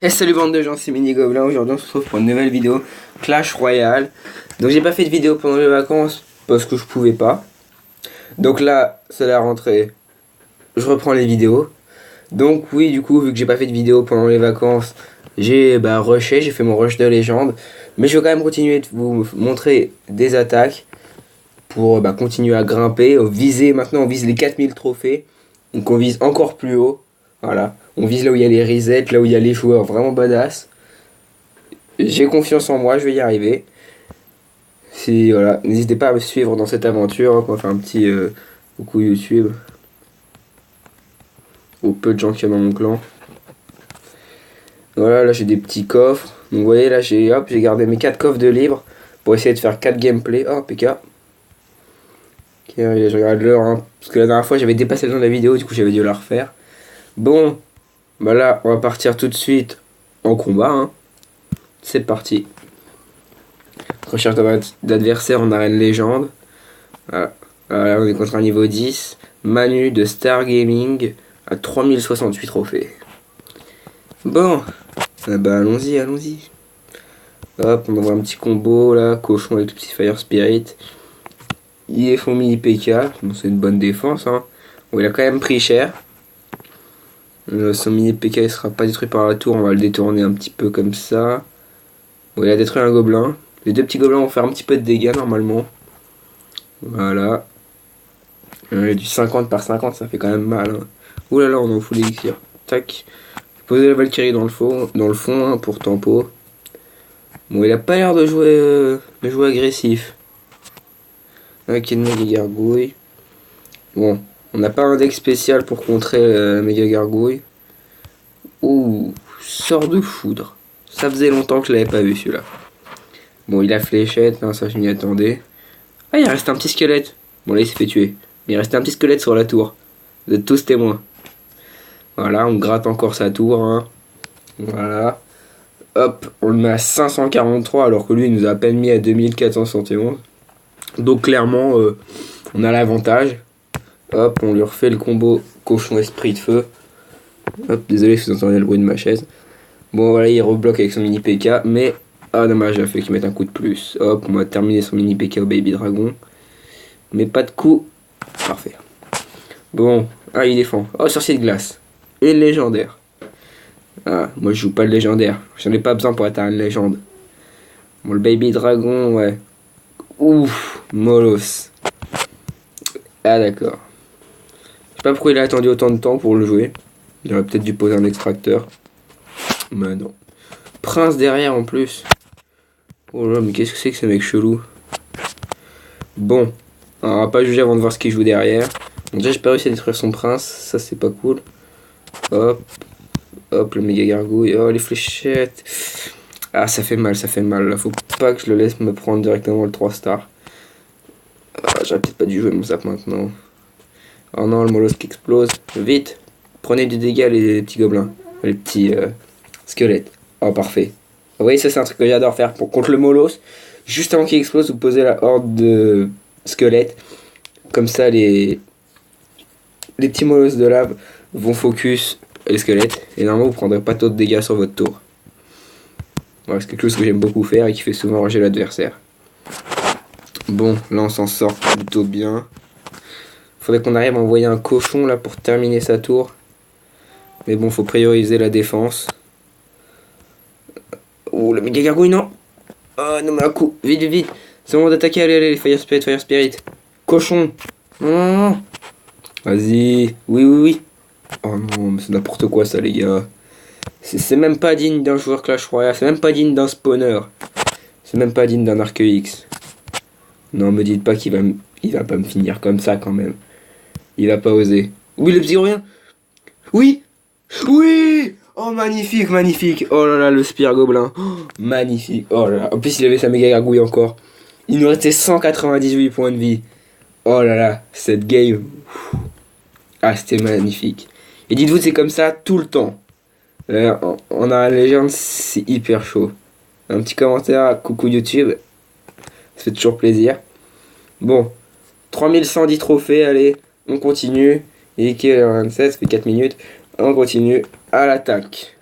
Et salut bande de gens, c'est Mini Gobelin. Aujourd'hui on se retrouve pour une nouvelle vidéo Clash Royale. Donc j'ai pas fait de vidéo pendant les vacances parce que je pouvais pas. Donc là c'est la rentrée, je reprends les vidéos. Donc oui, du coup vu que j'ai pas fait de vidéo pendant les vacances, j'ai rushé, j'ai fait mon rush de légende. Mais je vais quand même continuer de vous montrer des attaques pour continuer à grimper, maintenant on vise les 4000 trophées. Donc on vise encore plus haut. Voilà, on vise là où il y a les resets, là où il y a les joueurs vraiment badass. J'ai confiance en moi, je vais y arriver. Si, voilà, n'hésitez pas à me suivre dans cette aventure. On va faire un petit coucou YouTube aux peu de gens qu'il y a dans mon clan. Voilà, là j'ai des petits coffres. Donc vous voyez, là j'ai gardé mes 4 coffres de libre pour essayer de faire 4 gameplays. Oh, PK. Ok, je regarde l'heure, hein, parce que la dernière fois j'avais dépassé le temps de la vidéo, du coup j'avais dû la refaire. Bon, bah là on va partir tout de suite en combat. Hein. C'est parti. Recherche d'adversaires en arène légende. Voilà. Voilà, on est contre un niveau 10. Manu de Star Gaming à 3068 trophées. Bon, allons-y, allons-y. Hop, on envoie un petit combo là, cochon avec le petit Fire Spirit. Il est fond mini PK, bon, c'est une bonne défense. Hein. Bon, il a quand même pris cher. Son mini PK il sera pas détruit par la tour, on va le détourner un petit peu comme ça. Bon, il a détruit un gobelin. Les deux petits gobelins vont faire un petit peu de dégâts normalement. Voilà. Du 50 par 50, ça fait quand même mal. Hein. Ouh là là, on en fout l'élixir. Tac. Poser la Valkyrie dans le fond, hein, pour tempo. Bon, il a pas l'air de jouer agressif. Ok, une méga gargouille. Bon, on n'a pas un deck spécial pour contrer la méga gargouille. Ouh, sort de foudre. Ça faisait longtemps que je l'avais pas vu celui-là. Bon, il a fléchette, hein, ça je m'y attendais. Ah, il reste un petit squelette. Bon, là il s'est fait tuer. Mais il restait un petit squelette sur la tour. Vous êtes tous témoins. Voilà, on gratte encore sa tour. Hein. Voilà. Hop, on le met à 543 alors que lui il nous a à peine mis à 2471. Donc clairement, on a l'avantage. Hop, on lui refait le combo cochon esprit de feu. Hop, désolé si vous entendez le bruit de ma chaise. Bon voilà, il rebloque avec son mini PK, mais ah dommage, il a fait qu'il mette un coup de plus. Hop, on va terminer son mini PK au Baby Dragon. Mais pas de coup. Parfait. Bon, ah il défend. Oh, sorcier de glace. Et légendaire. Ah, moi je joue pas le légendaire. J'en ai pas besoin pour être un légende. Bon, le Baby Dragon, ouais. Ouf, Molos. Ah d'accord. Je sais pas pourquoi il a attendu autant de temps pour le jouer. Il aurait peut-être dû poser un extracteur. Mais non. Prince derrière en plus. Oh là, mais qu'est-ce que c'est que ce mec chelou. Bon. Alors, on va pas juger avant de voir ce qu'il joue derrière. Donc déjà j'ai pas réussi à détruire son prince. Ça c'est pas cool. Hop. Hop, le méga gargouille. Oh, les fléchettes. Ah, ça fait mal, ça fait mal. Là, faut pas que je le laisse me prendre directement le 3 stars. Ah, j'aurais peut-être pas dû jouer mon zap maintenant. Oh non, le molosse qui explose. Vite. Prenez du dégât, les petits gobelins. Les petits squelettes. Oh, parfait. Vous voyez, ça, c'est un truc que j'adore faire. Contre le molosse, juste avant qu'il explose, vous posez la horde de squelettes. Comme ça, les petits molosses de lave vont focus les squelettes. Et normalement, vous prendrez pas trop de dégâts sur votre tour. Voilà, c'est quelque chose que j'aime beaucoup faire et qui fait souvent rager l'adversaire. Bon, là, on s'en sort plutôt bien. Faudrait qu'on arrive à envoyer un cochon là pour terminer sa tour. Mais bon, faut prioriser la défense. Oh, le méga gargouille, non. Oh, non, mais un coup. Vite, vite, vite. C'est le moment d'attaquer. Allez, allez, Fire Spirit, Fire Spirit. Cochon. Non, non, non. Vas-y. Oui, oui, oui. Oh non, mais c'est n'importe quoi ça, les gars. C'est même pas digne d'un joueur Clash Royale. C'est même pas digne d'un spawner. C'est même pas digne d'un Arc X. Non, me dites pas il va pas me finir comme ça quand même. Il va pas oser. Oui, le petit rien. Oui. Oui. Oh, magnifique, magnifique. Oh là là, le Spire Gobelin. Oh, magnifique. Oh là là. En plus, il avait sa méga gargouille encore. Il nous restait 198 points de vie. Oh là là, cette game. Ah, c'était magnifique. Et dites-vous, c'est comme ça tout le temps. On a la légende, c'est hyper chaud. Un petit commentaire, coucou YouTube. Ça fait toujours plaisir. Bon, 3110 trophées, allez, on continue. Et qui est 27, ça fait 4 minutes. On continue à l'attaque.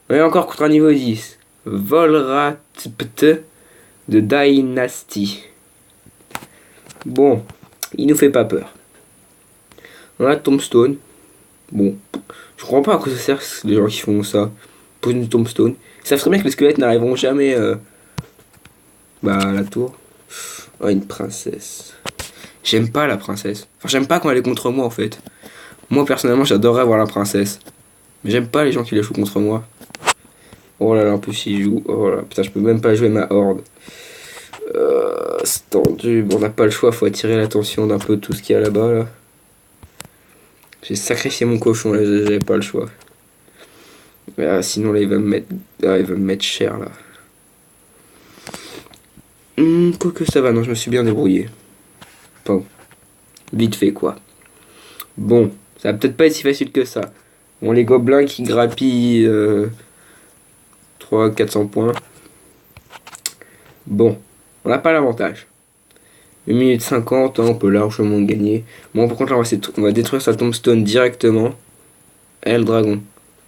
On est encore contre un niveau 10. Volratpt de Dynasty. Bon, il nous fait pas peur. On a Tombstone. Bon, je comprends pas à quoi ça sert les gens qui font ça. Pour une Tombstone. Ils savent très bien que les squelettes n'arriveront jamais à la tour. Oh, une princesse. J'aime pas la princesse. Enfin, j'aime pas quand elle est contre moi en fait. Moi personnellement, j'adorerais avoir la princesse. Mais j'aime pas les gens qui la jouent contre moi. Oh là là, en plus il joue. Oh là, putain, je peux même pas jouer ma horde. C'est tendu. Bon, on n'a pas le choix, faut attirer l'attention d'un peu tout ce qu'il y a là-bas là. J'ai sacrifié mon cochon là, j'avais pas le choix. Sinon là, il va me mettre. Ah, il va me mettre cher là. Quoique ça va, non, je me suis bien débrouillé. Bon, vite fait quoi. Bon, ça va peut-être pas être si facile que ça. Bon, les gobelins qui grappillent 300-400 points. Bon, on n'a pas l'avantage. 1 minute 50, hein, on peut largement gagner. Bon, par contre, là, on va détruire sa tombstone directement. Et le dragon.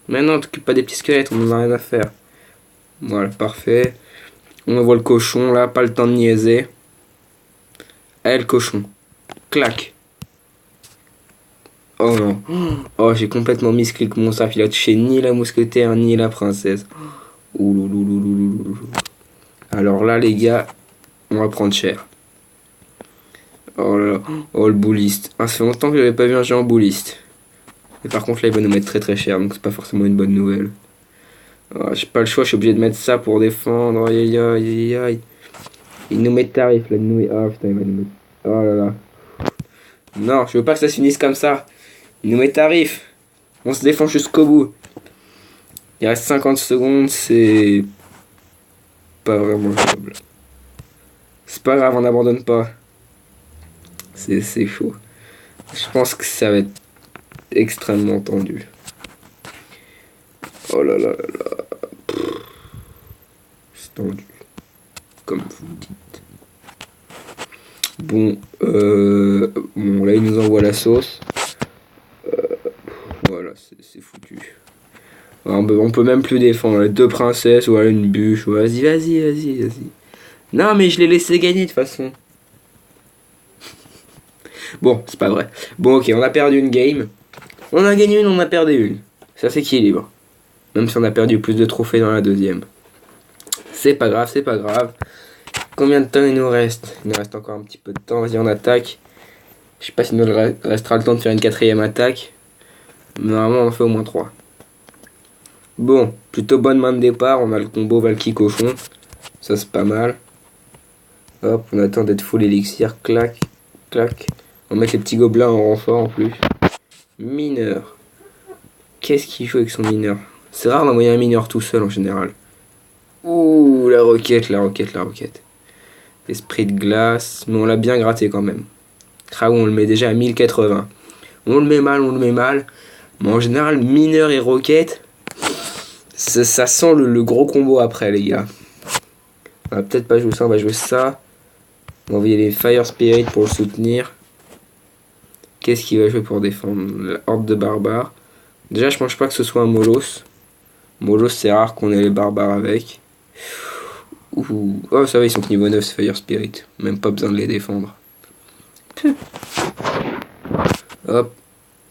Maintenant, t'occupe pas des petits squelettes, on n'en a rien à faire. Voilà, parfait. On voit le cochon, là, pas le temps de niaiser. Et le cochon. Clac. Oh non. Oh, j'ai complètement misclick mon saf. Il a touché ni la mousquetaire, ni la princesse. Ouloulouloulouloulou. Alors là, les gars, on va prendre cher. Oh là là. Oh, le bouliste. Ah, ça fait longtemps que j'avais pas vu un géant bouliste. Mais par contre, là, il va nous mettre très très cher. Donc, c'est pas forcément une bonne nouvelle. Oh, j'ai pas le choix. Je suis obligé de mettre ça pour défendre. Aïe aïe aïe aïe. Il nous met tarif là. Ah putain, il va nous mettre. Oh là là. Non, je veux pas que ça se finisse comme ça. Il nous met tarif. On se défend jusqu'au bout. Il reste 50 secondes, c'est pas vraiment jouable. C'est pas grave, on n'abandonne pas. C'est chaud. Je pense que ça va être extrêmement tendu. Oh là là là là. C'est tendu. Comme vous dites. Bon, bon là il nous envoie la sauce. Voilà, c'est foutu. On peut même plus défendre. 2 princesses ou une bûche. Vas-y. Non, mais je l'ai laissé gagner de toute façon. Bon, c'est pas vrai. Bon, ok, on a perdu une game. On a gagné une, on a perdu une. Ça s'équilibre. Même si on a perdu plus de trophées dans la deuxième. C'est pas grave. Combien de temps il nous reste? Il nous reste encore un petit peu de temps. Vas-y, on attaque. Je sais pas s'il nous restera le temps de faire une 4ème attaque. Mais normalement, on en fait au moins 3. Bon, plutôt bonne main de départ. On a le combo Valky cochon. Ça, c'est pas mal. Hop, on attend d'être full élixir. Clac. On va mettre les petits gobelins en renfort en plus. Mineur. Qu'est-ce qu'il joue avec son mineur? C'est rare d'envoyer un mineur tout seul en général. Ouh, la roquette. Esprit de glace. Mais on l'a bien gratté quand même. Raoult, on le met déjà à 1080. On le met mal. Mais en général, mineur et roquette, ça sent le gros combo après, les gars. On va peut-être pas jouer ça, on va jouer ça. On va envoyer les Fire Spirit pour le soutenir. Qu'est-ce qu'il va jouer pour défendre? La horde de barbares. Déjà, je pense pas que ce soit un Molos. Molos, c'est rare qu'on ait les barbares avec. Ouh. Oh, ça va, ils sont niveau 9, ce Fire Spirit. Même pas besoin de les défendre. Hop.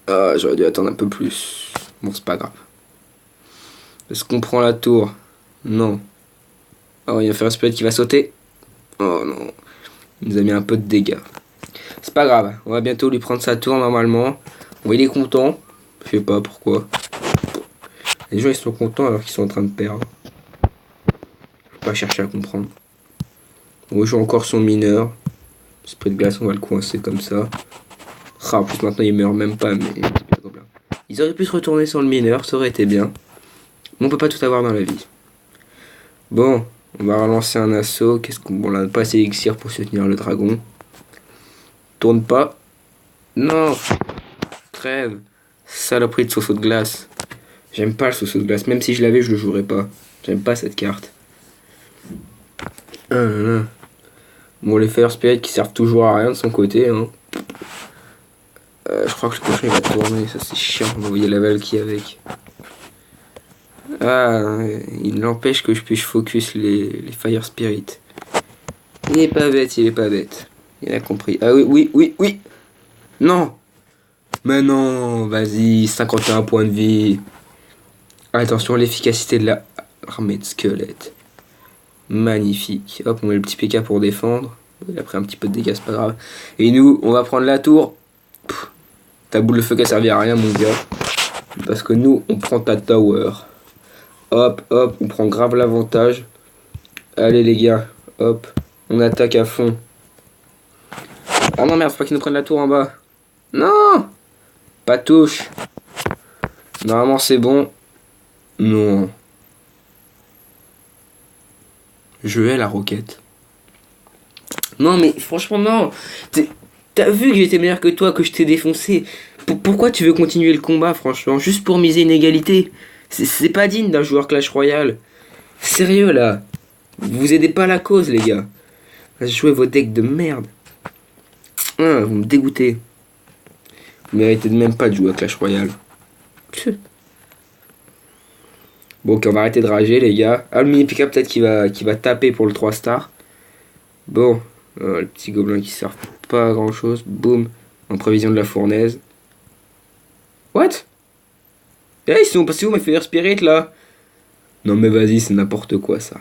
Ah, j'aurais dû attendre un peu plus. Bon, c'est pas grave. Est-ce qu'on prend la tour? Non. Oh, il y a un Fire Spirit qui va sauter. Oh non. Il nous a mis un peu de dégâts. C'est pas grave. On va bientôt lui prendre sa tour normalement. Bon, il est content. Je sais pas pourquoi. Les gens ils sont contents alors qu'ils sont en train de perdre. Faut pas chercher à comprendre. On joue encore son mineur. Esprit de glace, on va le coincer comme ça. En plus maintenant il meurt même pas, mais ils auraient pu se retourner sur le mineur, ça aurait été bien. Mais on peut pas tout avoir dans la vie. Bon, on va relancer un assaut. Qu'est-ce qu'on... Bon, on n'a pas assez d'élixir pour soutenir le dragon. Tourne pas. Non. Crève. Saloperie de Soso de glace. J'aime pas le Soso de glace. Même si je l'avais, je le jouerais pas. J'aime pas cette carte. Bon, les Fire Spirit qui servent toujours à rien de son côté. Hein. Je crois que le cochon il va tourner. Ça c'est chiant. On va envoyer la Valky avec. Ah, il n'empêche que je puisse focus les Fire Spirit. Il est pas bête, il est pas bête. Il a compris. Ah oui, oui, oui, oui. Non. Mais non, vas-y, 51 points de vie. Attention, l'efficacité de la armée de squelettes. Magnifique. Hop, on met le petit PK pour défendre. Il a pris un petit peu de dégâts, c'est pas grave. Et nous, on va prendre la tour. Pff, ta boule de feu qui a servi à rien, mon gars. Parce que nous, on prend ta tower. Hop, hop, on prend grave l'avantage. Allez, les gars. Hop, on attaque à fond. Ah non, merde, faut pas qu'ils nous prennent la tour en bas. Non. Pas touche. Normalement, c'est bon. Non. Je hais la roquette. Non, mais franchement, non. T'as vu que j'étais meilleur que toi, que je t'ai défoncé. Pourquoi tu veux continuer le combat, franchement? Juste pour miser une égalité? C'est pas digne d'un joueur Clash Royale. Sérieux, là. Vous aidez pas la cause, les gars. Jouez vos decks de merde. Ah, vous me dégoûtez. Vous méritez même pas de jouer à Clash Royale. Bon, ok, on va arrêter de rager, les gars. Ah, le mini Pika, peut-être qu'il va taper pour le 3 stars. Bon, le petit gobelin qui sert pas à grand chose. Boum, en prévision de la fournaise. What? Eh, ils sont passés où mes Fire Spirit là? Non, mais vas-y, c'est n'importe quoi ça.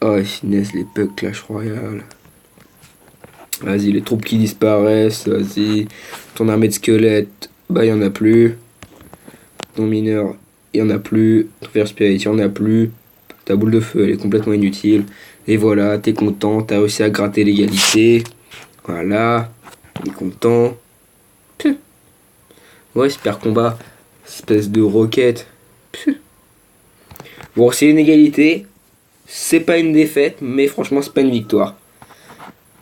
Oh, finesse, les bugs Clash Royale. Vas-y, les troupes qui disparaissent. Vas-y, ton armée de squelettes, bah, y en a plus. Ton mineur, il y en a plus. Ton Fire Spirit, il y en a plus. Ta boule de feu, elle est complètement inutile. Et voilà, t'es content, t'as réussi à gratter l'égalité. Voilà, t'es content. Ouais, super combat. Espèce de roquette. Bon, c'est une égalité. C'est pas une défaite, mais franchement, c'est pas une victoire.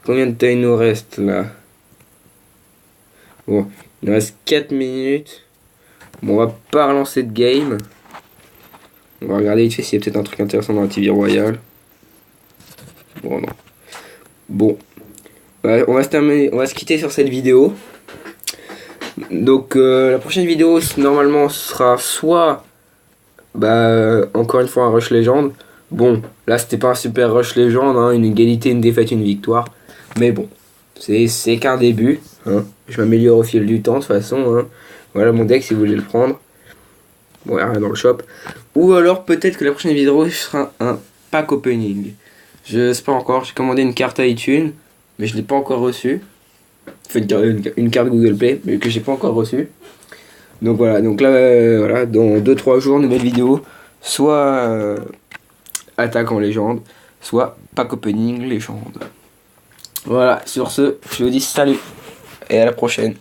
Combien de temps il nous reste là? Bon, il nous reste 4 minutes. Bon, on va pas relancer de game. On va regarder vite fait s'il y a peut-être un truc intéressant dans la TV Royale. Bon, non. Bon. Ouais, on va se quitter sur cette vidéo. Donc, la prochaine vidéo, normalement, sera soit... encore une fois, un Rush Légende. Bon, là, c'était pas un super Rush Légende, hein, une égalité, une défaite, une victoire. Mais bon, c'est qu'un début. Hein. Je m'améliore au fil du temps, de toute façon. Hein. Voilà mon deck, si vous voulez le prendre. Bon, il n'y a rien dans le shop. Ou alors, peut-être que la prochaine vidéo sera un pack opening. Je sais pas encore, j'ai commandé une carte iTunes, mais je l'ai pas encore reçue. Enfin, une carte Google Play, mais que j'ai pas encore reçue. Donc voilà, donc là, voilà, dans 2-3 jours, nouvelle vidéo. Soit attaque en légende, soit pack opening légende. Voilà, sur ce, je vous dis salut et à la prochaine.